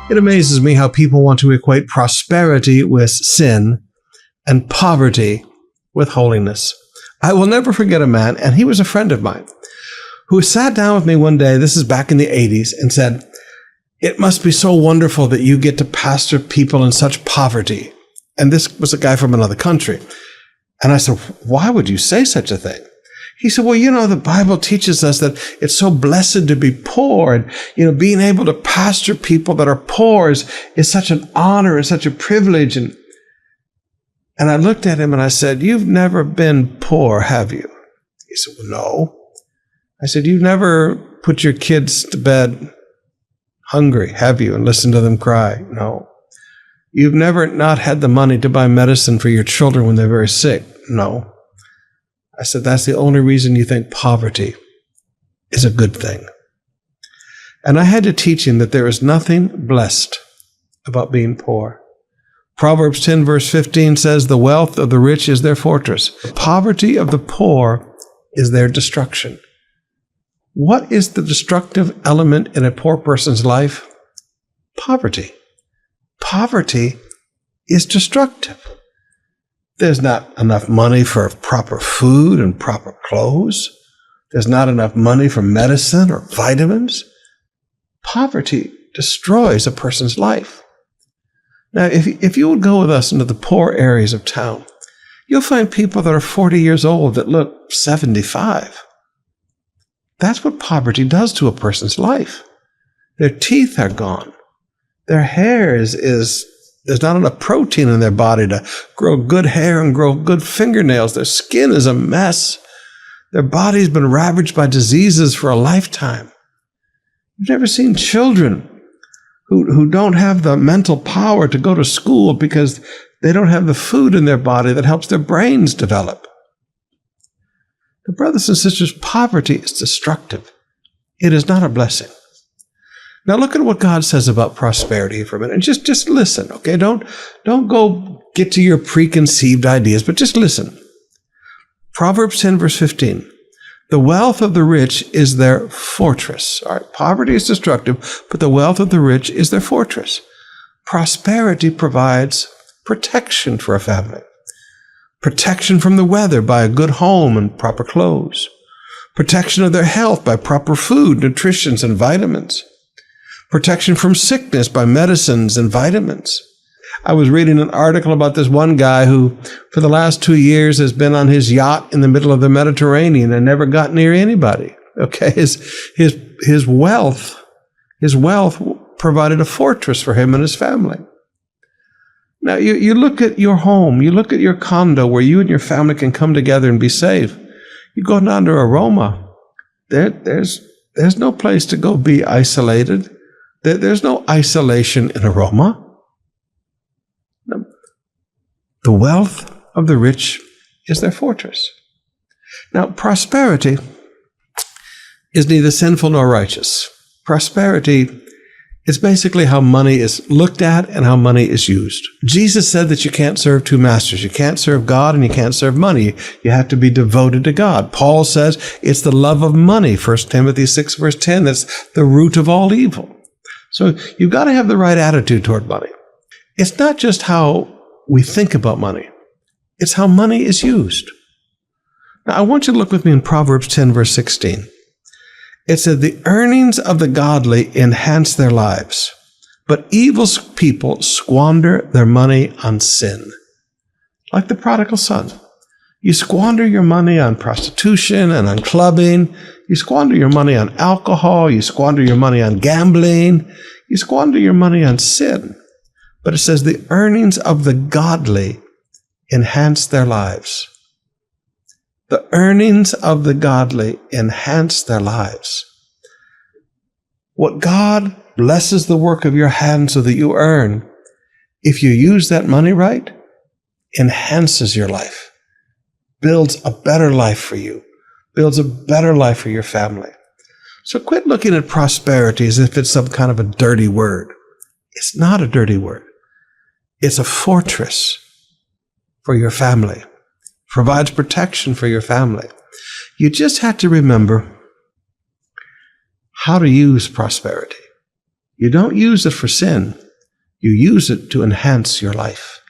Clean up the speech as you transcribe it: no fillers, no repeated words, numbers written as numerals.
It amazes me how people want to equate prosperity with sin and poverty with holiness. I will never forget a man, and he was a friend of mine, who sat down with me one day, this is back in the 80s, and said, "It must be so wonderful that you get to pastor people in such poverty." And this was a guy from another country. And I said, "Why would you say such a thing?" He said, "Well, the Bible teaches us that it's so blessed to be poor. And, being able to pastor people that are poor is such an honor and such a privilege." And I looked at him and I said, "You've never been poor, have you?" He said, "Well, no." I said, "You've never put your kids to bed hungry, have you, and listened to them cry?" "No." "You've never not had the money to buy medicine for your children when they're very sick?" "No." I said, "That's the only reason you think poverty is a good thing." And I had to teach him that there is nothing blessed about being poor. Proverbs 10 verse 15 says, "The wealth of the rich is their fortress. The poverty of the poor is their destruction." What is the destructive element in a poor person's life? Poverty. Poverty is destructive. There's not enough money for proper food and proper clothes. There's not enough money for medicine or vitamins. Poverty destroys a person's life. Now, if you would go with us into the poor areas of town, you'll find people that are 40 years old that look 75. That's what poverty does to a person's life. Their teeth are gone. Their hair is there's not enough protein in their body to grow good hair and grow good fingernails. Their skin is a mess. Their body's been ravaged by diseases for a lifetime. You've never seen children who don't have the mental power to go to school because they don't have the food in their body that helps their brains develop. But brothers and sisters, poverty is destructive. It is not a blessing. Now look at what God says about prosperity for a minute. And just listen, okay? Don't go get to your preconceived ideas, but just listen. Proverbs 10 verse 15. "The wealth of the rich is their fortress." All right, poverty is destructive, but the wealth of the rich is their fortress. Prosperity provides protection for a family. Protection from the weather by a good home and proper clothes. Protection of their health by proper food, nutrition, and vitamins. Protection from sickness by medicines and vitamins. I was reading an article about this one guy who, for the last 2 years, has been on his yacht in the middle of the Mediterranean and never got near anybody. Okay, his wealth provided a fortress for him and his family. Now, you look at your home, you look at your condo where you and your family can come together and be safe. You go down to Aroma, there's no place to go be isolated. There's no isolation in Aroma. The wealth of the rich is their fortress. Now, prosperity is neither sinful nor righteous. Prosperity is basically how money is looked at and how money is used. Jesus said that you can't serve two masters. You can't serve God and you can't serve money. You have to be devoted to God. Paul says it's the love of money, 1 Timothy 6 verse 10, that's the root of all evil. So you've got to have the right attitude toward money. It's not just how we think about money. It's how money is used. Now, I want you to look with me in Proverbs 10, verse 16. It said, "The earnings of the godly enhance their lives, but evil people squander their money on sin." Like the prodigal son. You squander your money on prostitution and on clubbing. You squander your money on alcohol. You squander your money on gambling. You squander your money on sin. But it says the earnings of the godly enhance their lives. The earnings of the godly enhance their lives. What God blesses the work of your hands so that you earn, if you use that money right, enhances your life, builds a better life for you, builds a better life for your family. So quit looking at prosperity as if it's some kind of a dirty word. It's not a dirty word. It's a fortress for your family. Provides protection for your family. You just have to remember how to use prosperity. You don't use it for sin. You use it to enhance your life.